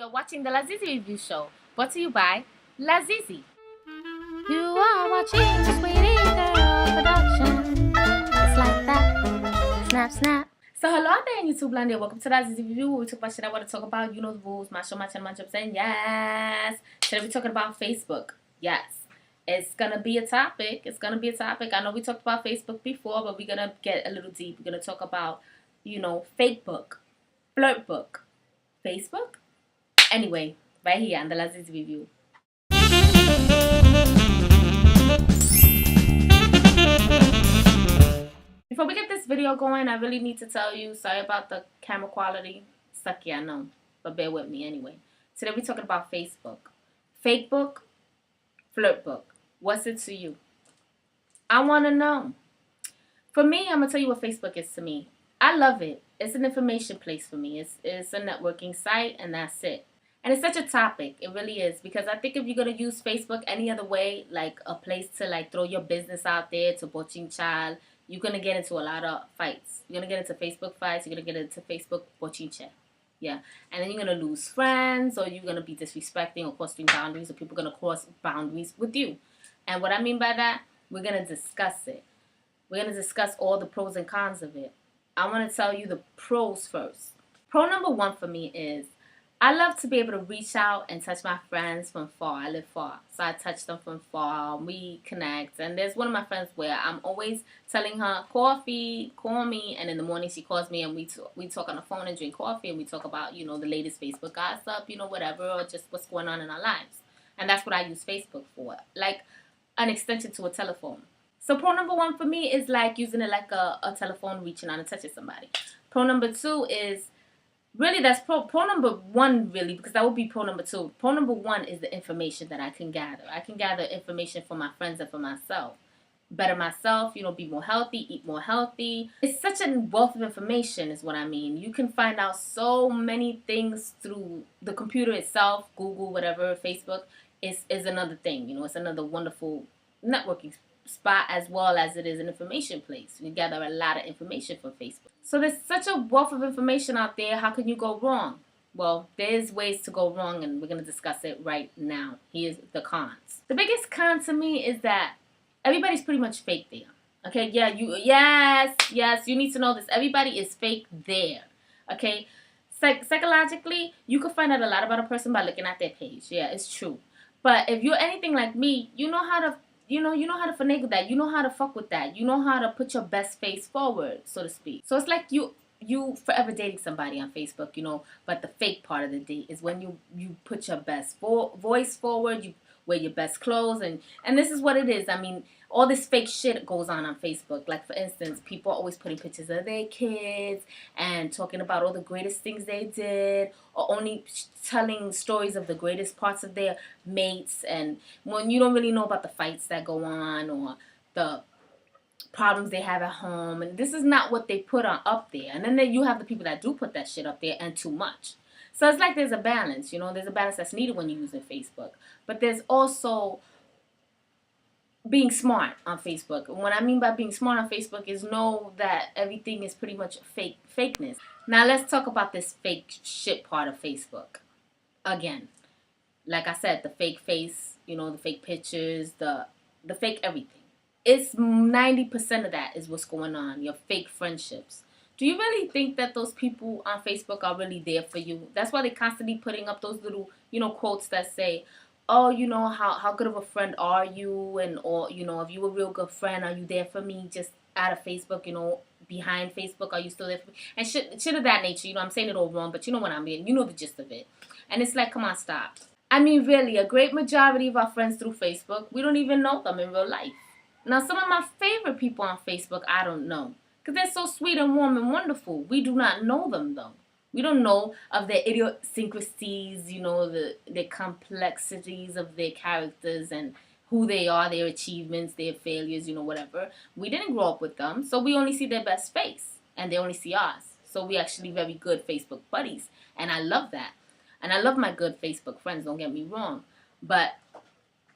You're watching the lazeezee review show, brought to you by lazeezee. You are watching Sweetie Girl Production. It's like that. Snap, snap. So hello out there in YouTube land there. Welcome to the lazeezee review where we talk about shit I want to talk about. You know the rules. My show, my channel, my chips, and yes. Today we're talking about Facebook. Yes. It's gonna be a topic. It's gonna be a topic. I know we talked about Facebook before, but we're gonna get a little deep. We're gonna talk about, Fakebook, Flirtbook, Facebook. Anyway, right here on the lazeezee review. Before we get this video going, I really need to tell you, sorry about the camera quality. Sucky, I know, but bear with me anyway. Today we're talking about Facebook. Fakebook, Flirtbook. What's it to you? I want to know. For me, I'm going to tell you what Facebook is to me. I love it. It's an information place for me. It's a networking site, and that's it. And it's such a topic. It really is. Because I think if you're going to use Facebook any other way, like a place to like throw your business out there to botching child, you're going to get into a lot of fights. You're going to get into Facebook fights. You're going to get into Facebook bochinche. Yeah. And then you're going to lose friends, or you're going to be disrespecting or crossing boundaries, or people are going to cross boundaries with you. And what I mean by that, we're going to discuss it. We're going to discuss all the pros and cons of it. I want to tell you the pros first. Pro number one for me is I love to be able to reach out and touch my friends from far. I live far, so I touch them from far. We connect, and there's one of my friends where I'm always telling her, coffee, call me, and in the morning she calls me, and we talk on the phone and drink coffee, and we talk about, the latest Facebook gossip, whatever, or just what's going on in our lives. And that's what I use Facebook for, like an extension to a telephone. So pro number one for me is like using it like a telephone, reaching out and touching somebody. Pro number two is really, that's pro number one, really, because that would be pro number two. Pro number one is the information that I can gather. I can gather information for my friends and for myself. Better myself, be more healthy, eat more healthy. It's such a wealth of information is what I mean. You can find out so many things through the computer itself, Google, whatever, Facebook is another thing. It's another wonderful networking spot, as well as it is an information place. You gather a lot of information from Facebook. So there's such a wealth of information out there. How can you go wrong? Well, there's ways to go wrong, and we're going to discuss it right now. Here's the cons. The biggest con to me is that everybody's pretty much fake there. Okay, yeah, yes, you need to know this. Everybody is fake there. Okay, psychologically, you can find out a lot about a person by looking at their page. Yeah, it's true. But if you're anything like me, you know how to finagle that. You know how to fuck with that. You know how to put your best face forward, so to speak. So it's like you forever dating somebody on Facebook, but the fake part of the date is when you put your best voice forward, you wear your best clothes, and this is what it is. I mean, all this fake shit goes on Facebook. Like, for instance, people are always putting pictures of their kids and talking about all the greatest things they did, or only telling stories of the greatest parts of their mates, and when you don't really know about the fights that go on or the problems they have at home. And this is not what they put on up there. And then you have the people that do put that shit up there, and too much. So it's like there's a balance, there's a balance that's needed when you're using Facebook. But there's also being smart on Facebook. And what I mean by being smart on Facebook is know that everything is pretty much fakeness. Now let's talk about this fake shit part of Facebook. Again, like I said, the fake face, the fake pictures, the fake everything. It's 90% of that is what's going on. Your fake friendships. Do you really think that those people on Facebook are really there for you? That's why they're constantly putting up those little, quotes that say, oh, how good of a friend are you? And, or, if you a real good friend, are you there for me just out of Facebook, behind Facebook? Are you still there for me? And shit of that nature. I'm saying it all wrong, but you know what I mean. You know the gist of it. And it's like, come on, stop. I mean, really, a great majority of our friends through Facebook, we don't even know them in real life. Now, some of my favorite people on Facebook, I don't know. Because they're so sweet and warm and wonderful. We do not know them, though. We don't know of their idiosyncrasies, the complexities of their characters and who they are, their achievements, their failures, whatever. We didn't grow up with them, so we only see their best face, and they only see ours. So we actually very good Facebook buddies, and I love that. And I love my good Facebook friends, don't get me wrong. But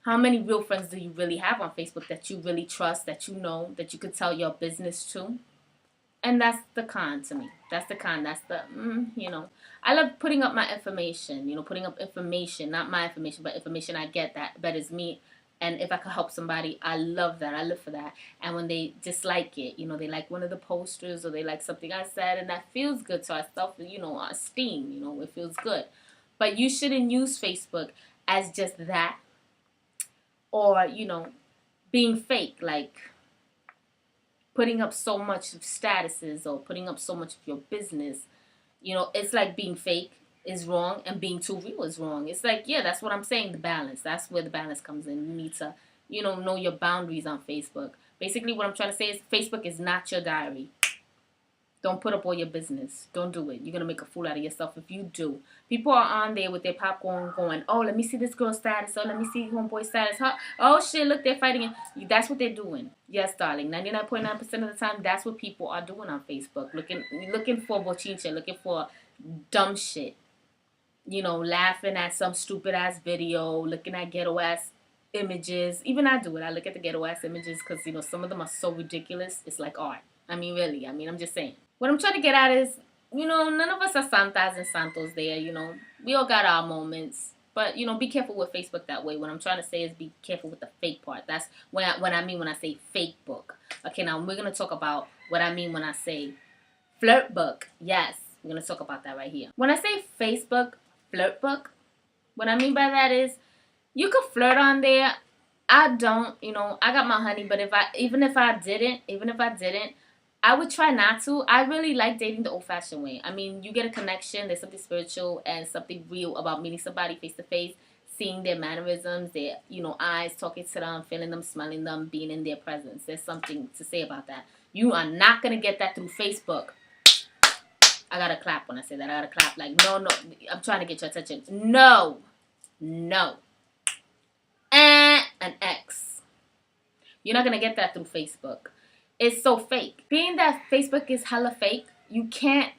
how many real friends do you really have on Facebook that you really trust, that you know, that you could tell your business to? And that's the con to me. That's the con. That's the, I love putting up my information, putting up information, not my information, but information I get that betters me. And if I could help somebody, I love that. I live for that. And when they dislike it, they like one of the posters or they like something I said, and that feels good. So I self, esteem, it feels good. But you shouldn't use Facebook as just that or, being fake, like putting up so much of statuses or putting up so much of your business. It's like being fake is wrong and being too real is wrong. It's like, yeah, that's what I'm saying, the balance. That's where the balance comes in. You need to, know your boundaries on Facebook. Basically, what I'm trying to say is Facebook is not your diary. Don't put up all your business. Don't do it. You're going to make a fool out of yourself if you do. People are on there with their popcorn going, oh, let me see this girl's status. Oh, let me see homeboy's status. Huh? Oh, shit, look, they're fighting. That's what they're doing. Yes, darling. 99.9% of the time, that's what people are doing on Facebook. Looking for bochinche, looking for dumb shit. Laughing at some stupid-ass video, looking at ghetto-ass images. Even I do it. I look at the ghetto-ass images because, some of them are so ridiculous. It's like art. I mean, really. I'm just saying. What I'm trying to get at is, none of us are santas and santos there, We all got our moments. But, be careful with Facebook that way. What I'm trying to say is be careful with the fake part. That's what I mean when I say Fakebook. Okay, now we're going to talk about what I mean when I say Flirtbook. Yes, we're going to talk about that right here. When I say Facebook Flirtbook, what I mean by that is you could flirt on there. I don't, I got my honey, but even if I didn't, I would try not to. I really like dating the old-fashioned way. I mean, you get a connection. There's something spiritual and something real about meeting somebody face-to-face, seeing their mannerisms, their, eyes, talking to them, feeling them, smelling them, being in their presence. There's something to say about that. You are not going to get that through Facebook. I got to clap when I say that. I got to clap like, no, I'm trying to get your attention. No. An X. You're not going to get that through Facebook. It's so fake. Being that Facebook is hella fake, you can't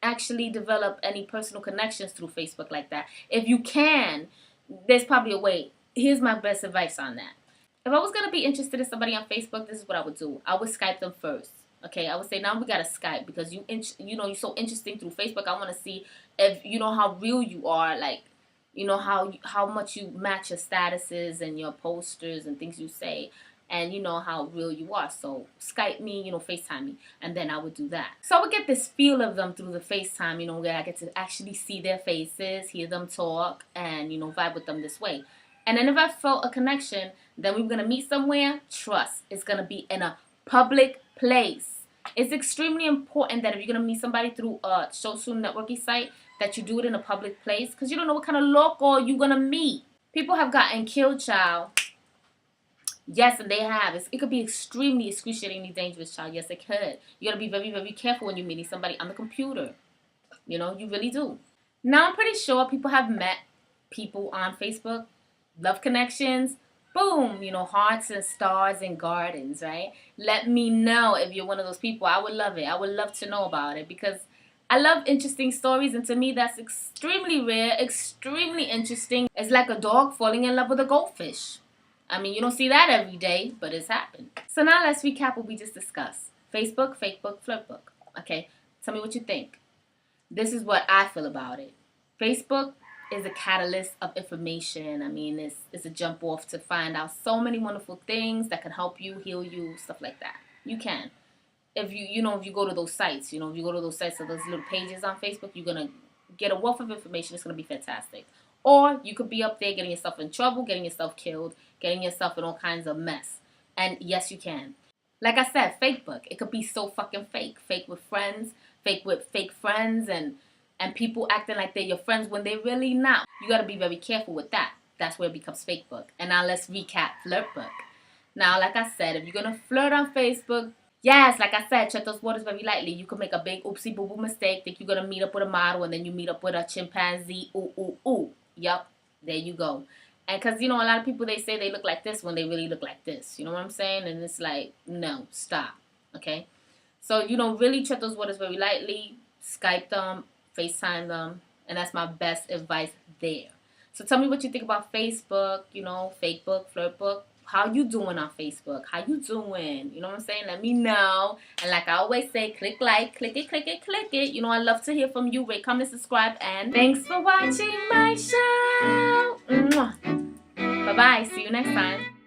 actually develop any personal connections through Facebook like that. If you can, there's probably a way. Here's my best advice on that. If I was going to be interested in somebody on Facebook, this is what I would do. I would Skype them first. Okay, I would say, now we got to Skype because you're so interesting through Facebook. I want to see if how real you are, like, how much you match your statuses and your posters and things you say. And how real you are. So Skype me, FaceTime me. And then I would do that. So I would get this feel of them through the FaceTime, where I get to actually see their faces, hear them talk, and, vibe with them this way. And then if I felt a connection, then we were going to meet somewhere. Trust. It's going to be in a public place. It's extremely important that if you're going to meet somebody through a social networking site, that you do it in a public place. Because you don't know what kind of loco you're going to meet. People have gotten killed, child. Yes, and they have. It could be extremely excruciatingly dangerous, child. Yes, it could. You got to be very, very careful when you're meeting somebody on the computer. You really do. Now, I'm pretty sure people have met people on Facebook, love connections, boom, hearts and stars and gardens, right? Let me know if you're one of those people. I would love it. I would love to know about it because I love interesting stories, and to me, that's extremely rare, extremely interesting. It's like a dog falling in love with a goldfish. I mean, you don't see that every day, but it's happened. So now let's recap what we just discussed. Facebook, Fakebook, Flirtbook. Okay, tell me what you think. This is what I feel about it. Facebook is a catalyst of information. I mean, it's a jump off to find out so many wonderful things that can help you, heal you, stuff like that. You can. If you go to those sites, if you go to those sites or those little pages on Facebook, you're going to get a wealth of information. It's going to be fantastic. Or you could be up there getting yourself in trouble, getting yourself killed, getting yourself in all kinds of mess. And yes, you can. Like I said, Fakebook. It could be so fucking fake. Fake with friends, fake with fake friends, and people acting like they're your friends when they're really not. You got to be very careful with that. That's where it becomes Fakebook. And now let's recap Flirtbook. Now, like I said, if you're going to flirt on Facebook, yes, like I said, tread those waters very lightly. You could make a big oopsie boo boo mistake. Think you're going to meet up with a model and then you meet up with a chimpanzee. Ooh, ooh, ooh. Yup, there you go. And because, a lot of people, they say they look like this when they really look like this. You know what I'm saying? And it's like, no, stop. Okay? So, really tread those waters very lightly. Skype them, FaceTime them. And that's my best advice there. So tell me what you think about Facebook, Fakebook, Flirtbook. how you doing on Facebook? How you doing? You know what I'm saying? Let me know. And like I always say, click like, click it, click it, click it. You know, I love to hear from you. Rate, comment, subscribe, and thanks for watching my show. Bye-bye. See you next time.